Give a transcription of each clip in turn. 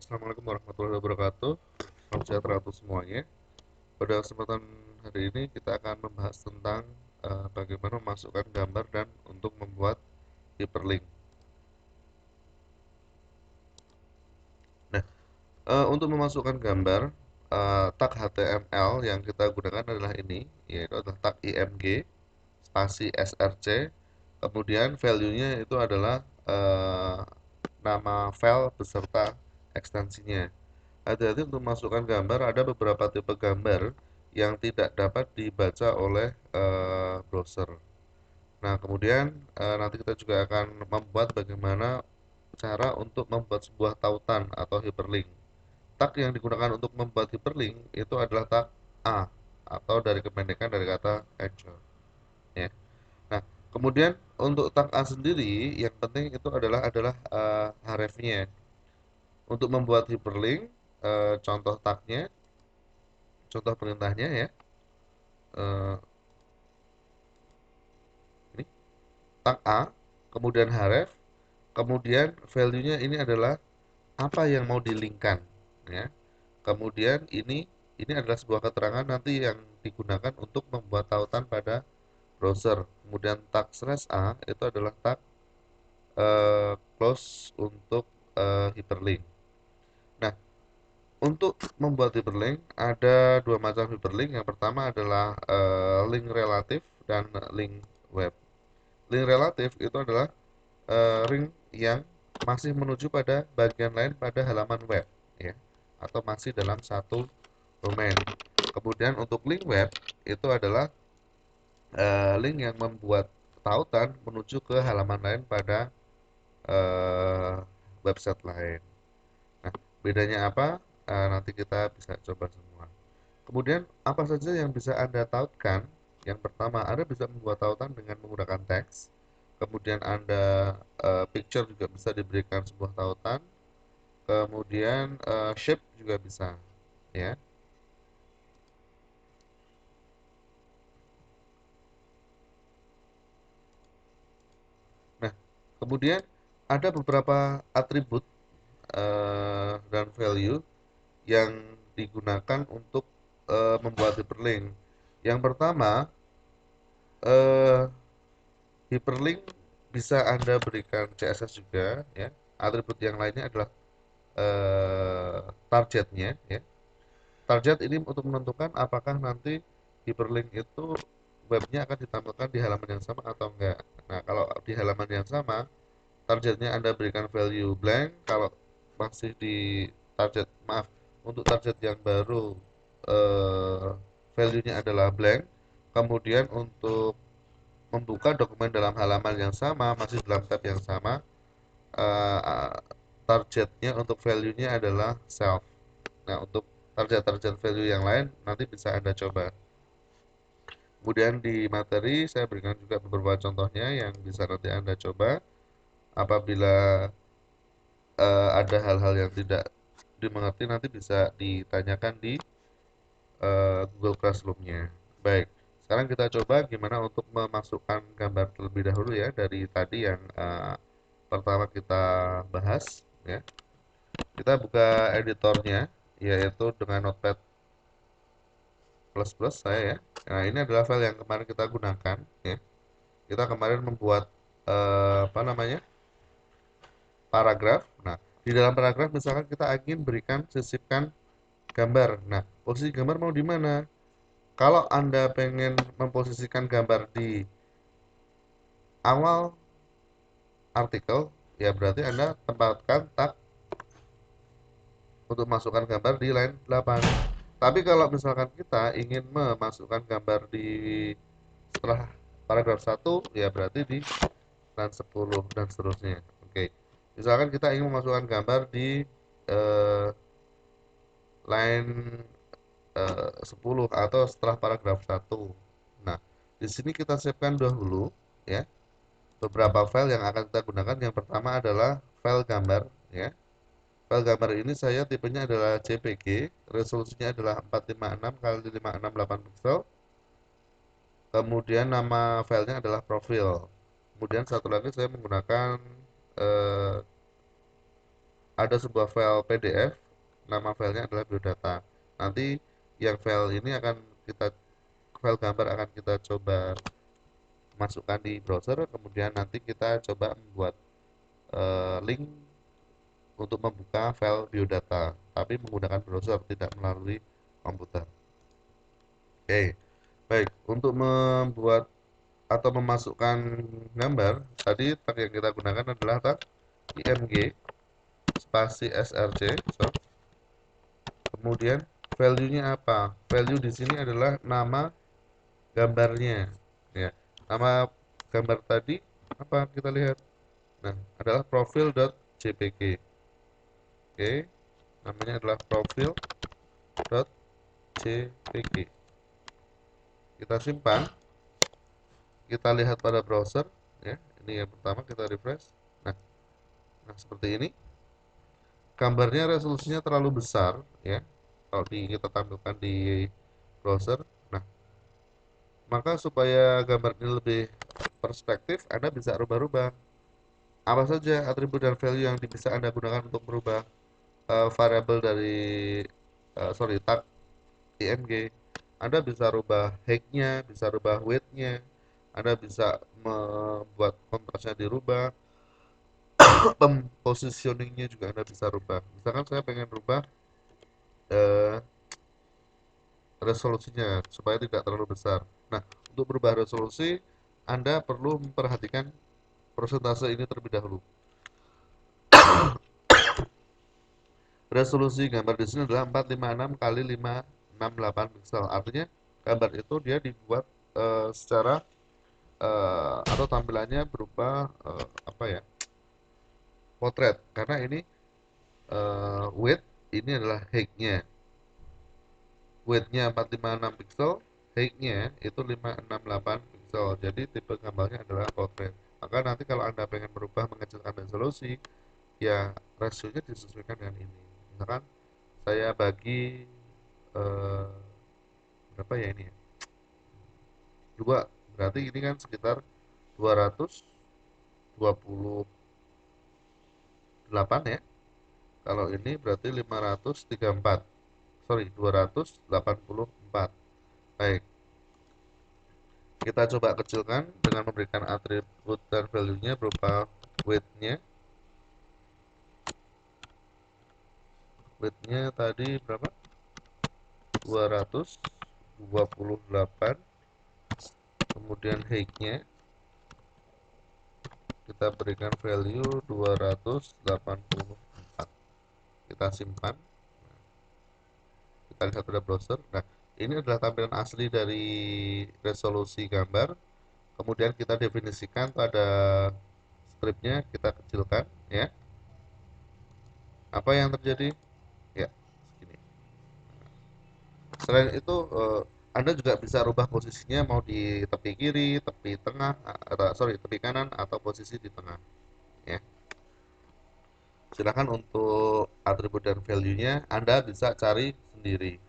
Assalamualaikum warahmatullahi wabarakatuh. Salam sejahtera untuk semuanya. Pada kesempatan hari ini kita akan membahas tentang bagaimana memasukkan gambar dan untuk membuat hyperlink. Nah, untuk memasukkan gambar, tag HTML yang kita gunakan adalah ini, yaitu adalah tag img spasi src. Kemudian value-nya itu adalah nama file beserta ekstensinya. Hati-hati untuk memasukkan gambar, ada beberapa tipe gambar yang tidak dapat dibaca oleh browser. Nah, kemudian nanti kita juga akan membuat bagaimana cara untuk membuat sebuah tautan atau hyperlink. Tag yang digunakan untuk membuat hyperlink itu adalah tag A atau dari kependekan dari kata anchor. Ya. Nah, kemudian untuk tag A sendiri yang penting itu adalah href-nya. Untuk membuat hyperlink, contoh tagnya, contoh perintahnya ya, eh, ini tag A, kemudian href, kemudian value-nya ini adalah apa yang mau dilingkan, ya. Kemudian ini adalah sebuah keterangan nanti yang digunakan untuk membuat tautan pada browser. Kemudian tag slash A itu adalah tag close untuk hyperlink. Nah, untuk membuat hyperlink ada dua macam hyperlink. Yang pertama adalah link relatif dan link web. Link relatif itu adalah link yang masih menuju pada bagian lain pada halaman web, ya, atau masih dalam satu domain. Kemudian untuk link web itu adalah link yang membuat tautan menuju ke halaman lain pada eh, website lain. Nah, bedanya apa? Nanti kita bisa coba semua. Kemudian apa saja yang bisa Anda tautkan? Yang pertama, Anda bisa membuat tautan dengan menggunakan teks. Kemudian Anda picture juga bisa diberikan sebuah tautan. Kemudian shape juga bisa, ya. Nah, kemudian ada beberapa atribut dan value yang digunakan untuk membuat hyperlink. Yang pertama, eh, hyperlink bisa Anda berikan CSS juga, ya. Atribut yang lainnya adalah targetnya, ya. Target ini untuk menentukan apakah nanti hyperlink itu webnya akan ditampilkan di halaman yang sama atau enggak. Nah, kalau di halaman yang sama, targetnya Anda berikan value blank. Kalau masih di target, maaf, untuk target yang baru eh, value-nya adalah blank. Kemudian untuk membuka dokumen dalam halaman yang sama, masih dalam tab yang sama, eh, targetnya untuk value-nya adalah self. Nah, untuk target-target value yang lain nanti bisa Anda coba. Kemudian di materi saya berikan juga beberapa contohnya yang bisa nanti Anda coba. Apabila ada hal-hal yang tidak dimengerti nanti bisa ditanyakan di Google Classroom-nya. Baik, sekarang kita coba gimana untuk memasukkan gambar terlebih dahulu ya dari tadi yang pertama kita bahas ya. Kita buka editornya yaitu dengan Notepad++ saya ya. Nah, ini adalah file yang kemarin kita gunakan ya. Kita kemarin membuat apa namanya? Paragraf. Nah, di dalam paragraf misalkan kita ingin berikan sisipkan gambar. Nah, posisi gambar mau di mana? Kalau Anda pengen memposisikan gambar di awal artikel, ya berarti Anda tempatkan tag untuk masukkan gambar di line 8. Tapi kalau misalkan kita ingin memasukkan gambar di setelah paragraf 1, ya berarti di line 10 dan seterusnya. Oke. Misalkan kita ingin memasukkan gambar di eh, line 10 atau setelah paragraf 1. Nah, di sini kita siapkan dahulu ya beberapa file yang akan kita gunakan. Yang pertama adalah file gambar ya. File gambar ini saya tipenya adalah JPG, resolusinya adalah 456 kali 568 pixel. Kemudian nama filenya adalah profil. Kemudian satu lagi saya menggunakan eh, ada sebuah file PDF, nama filenya adalah biodata. Nanti yang file ini akan kita file gambar akan kita coba masukkan di browser, kemudian nanti kita coba membuat link untuk membuka file biodata, tapi menggunakan browser, tidak melalui komputer. Oke, baik. Untuk membuat atau memasukkan gambar, tadi tag yang kita gunakan adalah tag img spasi src. So, kemudian value-nya apa? Value di sini adalah nama gambarnya, ya. Nama gambar tadi apa? Kita lihat. Nah, adalah profil.jpg. Oke, namanya adalah profil.jpg. Kita simpan, kita lihat pada browser, ya. Ini yang pertama, kita refresh. Nah, seperti ini. Gambarnya resolusinya terlalu besar, ya. Kalau kita tampilkan di browser. Nah, maka supaya gambar ini lebih perspektif, Anda bisa rubah-rubah. Apa saja atribut dan value yang bisa Anda gunakan untuk merubah variabel dari tag img. Anda bisa rubah height-nya, bisa rubah width-nya, Anda bisa membuat kontrasnya dirubah, positioning-nya juga Anda bisa rubah. Misalkan saya pengen rubah eh, resolusinya supaya tidak terlalu besar. Nah, untuk berubah resolusi, Anda perlu memperhatikan persentase ini terlebih dahulu. Resolusi gambar di sini adalah 456 kali 568 pixel. Artinya gambar itu dia dibuat secara atau tampilannya berupa apa ya? Potret. Karena ini width ini adalah height-nya. Width-nya 456 pixel, height-nya itu 568 pixel. Jadi tipe gambarnya adalah potret. Maka nanti kalau Anda pengen berubah mengecilkan resolusi, ya rasionya disesuaikan dengan ini. Misalkan saya bagi eh, berapa ya ini ya? 2, berarti ini kan sekitar 228 ya. Kalau ini berarti 534. Sorry, 284. Baik, kita coba kecilkan dengan memberikan atribut dan value-nya berupa width-nya. Width-nya tadi berapa? 228. Kemudian height-nya kita berikan value 284. Kita simpan, kita lihat pada browser. Nah, ini adalah tampilan asli dari resolusi gambar. Kemudian kita definisikan pada scriptnya, kita kecilkan, ya. Apa yang terjadi? Ya, segini. Selain itu, Anda juga bisa rubah posisinya mau di tepi kiri, tepi tengah, tepi kanan, atau posisi di tengah, ya. Silakan untuk atribut dan value-nya Anda bisa cari sendiri.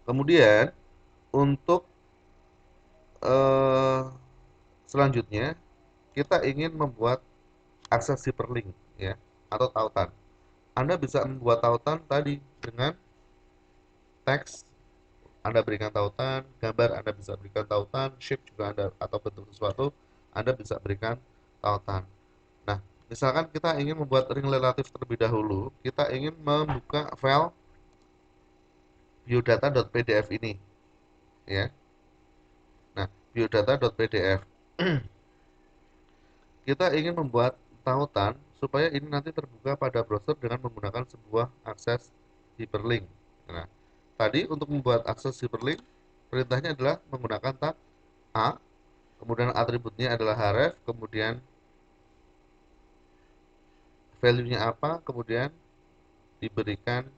Kemudian untuk eh, selanjutnya kita ingin membuat akses hyperlink, ya, atau tautan. Anda bisa membuat tautan tadi dengan teks, Anda berikan tautan, gambar Anda bisa berikan tautan, shape juga Anda, atau bentuk sesuatu Anda bisa berikan tautan. Nah, misalkan kita ingin membuat ring relatif terlebih dahulu, kita ingin membuka file biodata.pdf ini, ya. Nah, biodata.pdf. Kita ingin membuat tautan supaya ini nanti terbuka pada browser dengan menggunakan sebuah akses hyperlink. Nah, tadi untuk membuat akses hyperlink, perintahnya adalah menggunakan tag A, kemudian atributnya adalah href, kemudian value-nya apa, kemudian diberikan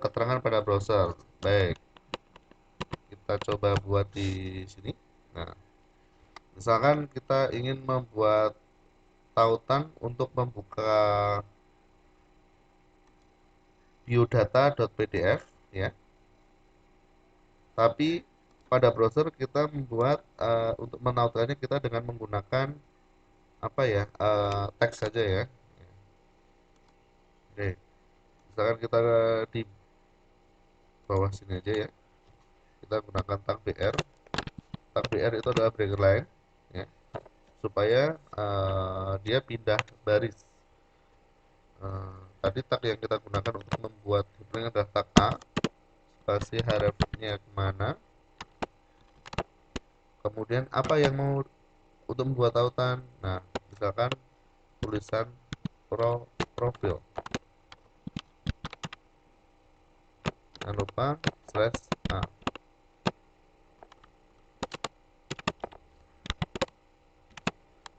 keterangan pada browser. Baik, kita coba buat di sini. Nah, misalkan kita ingin membuat tautan untuk membuka biodata.pdf, ya. Tapi pada browser kita membuat untuk menautkannya kita dengan menggunakan apa ya, teks saja, ya. Oke, misalkan kita di bawah sini aja ya, kita gunakan tag BR. Tag BR itu adalah breaker line ya, supaya dia pindah baris. Tadi tag yang kita gunakan untuk membuat hyperlink adalah tag A, spasi href-nya kemana, kemudian apa yang mau untuk membuat tautan. Nah, misalkan tulisan profil, jangan lupa slash A.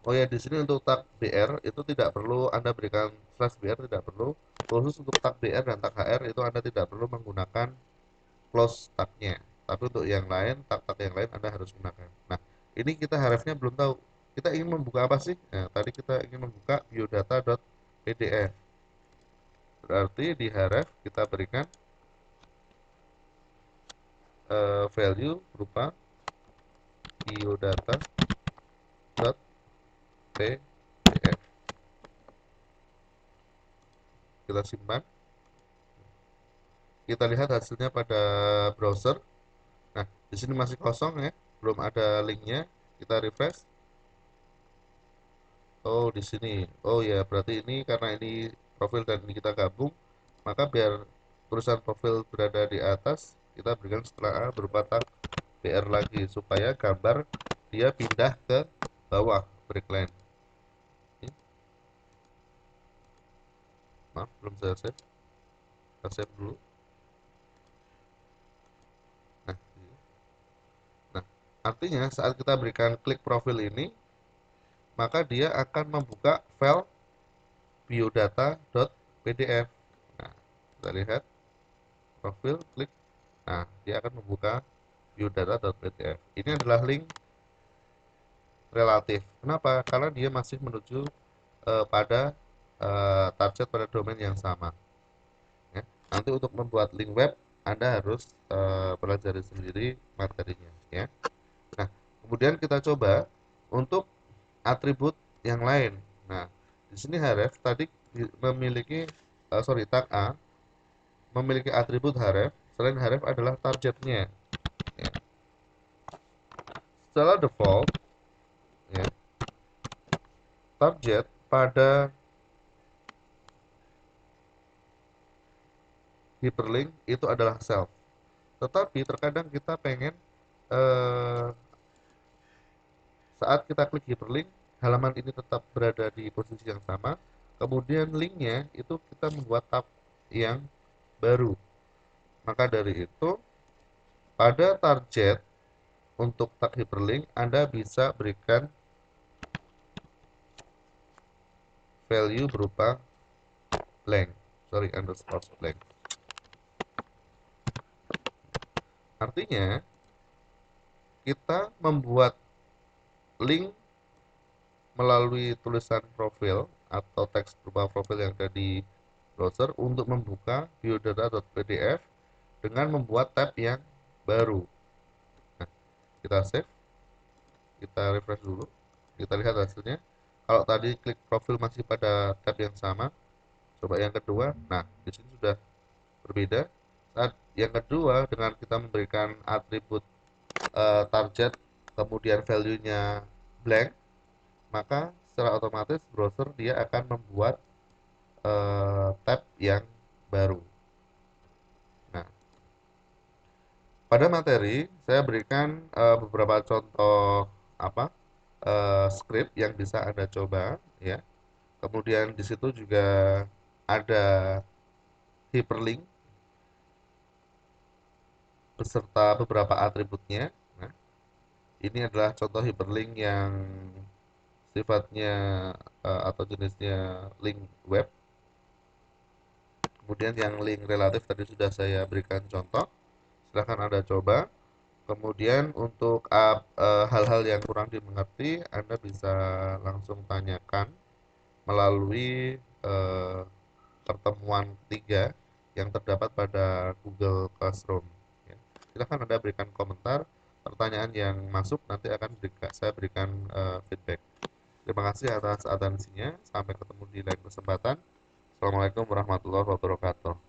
Oh ya, di sini untuk tag BR itu tidak perlu Anda berikan slash BR, tidak perlu. Khusus untuk tag BR dan tag HR itu Anda tidak perlu menggunakan close tagnya. Tapi untuk yang lain, tag-tag yang lain Anda harus gunakan. Nah, ini kita href-nya belum tahu. Kita ingin membuka apa sih? Nah, tadi kita ingin membuka biodata.pdf. Berarti di href kita berikan value berupa biodata.pdf. Kita simpan. Kita lihat hasilnya pada browser. Nah, di sini masih kosong ya, belum ada linknya. Kita refresh. Oh, di sini. Oh ya, berarti ini karena ini profil dan ini kita gabung, maka biar tulisan profil berada di atas, kita berikan setelah A berupa tag BR lagi supaya gambar dia pindah ke bawah breakline. Ini, maaf, belum saya save. Kita save dulu. Nah, nah, artinya saat kita berikan klik profil ini, maka dia akan membuka file biodata.pdf. Nah, kita lihat profil, klik. Nah, dia akan membuka biodata.pdf. Ini adalah link relatif. Kenapa? Karena dia masih menuju pada target pada domain yang sama. Ya. Nanti untuk membuat link web, Anda harus pelajari sendiri materinya. Ya. Nah, kemudian kita coba untuk atribut yang lain. Nah, di sini href tadi memiliki tag A memiliki atribut href. Selain href adalah targetnya. Ya. Secara default, ya, target pada hyperlink itu adalah self. Tetapi terkadang kita pengen eh, saat kita klik hyperlink, halaman ini tetap berada di posisi yang sama. Kemudian linknya itu kita membuat tab yang baru. Maka dari itu, pada target untuk tag hyperlink, Anda bisa berikan value berupa blank, underscore blank. Artinya, kita membuat link melalui tulisan profil atau teks berupa profil yang ada di browser untuk membuka biodata.pdf dengan membuat tab yang baru. Nah, kita save, kita refresh dulu, kita lihat hasilnya. Kalau tadi klik profil masih pada tab yang sama, coba yang kedua. Nah, di sini sudah berbeda. Saat yang kedua dengan kita memberikan atribut target, kemudian value-nya blank, maka secara otomatis browser dia akan membuat tab yang baru. Nah, pada materi saya berikan beberapa contoh apa script yang bisa Anda coba ya. Kemudian di situ juga ada hyperlink beserta beberapa atributnya. Nah, ini adalah contoh hyperlink yang sifatnya atau jenisnya link web. Kemudian yang link relatif tadi sudah saya berikan contoh. Silahkan Anda coba. Kemudian untuk hal-hal yang kurang dimengerti, Anda bisa langsung tanyakan melalui pertemuan ketiga yang terdapat pada Google Classroom. Ya. Silahkan Anda berikan komentar, pertanyaan yang masuk nanti akan saya berikan feedback. Terima kasih atas atensinya. Sampai ketemu di lain kesempatan. Assalamualaikum warahmatullahi wabarakatuh.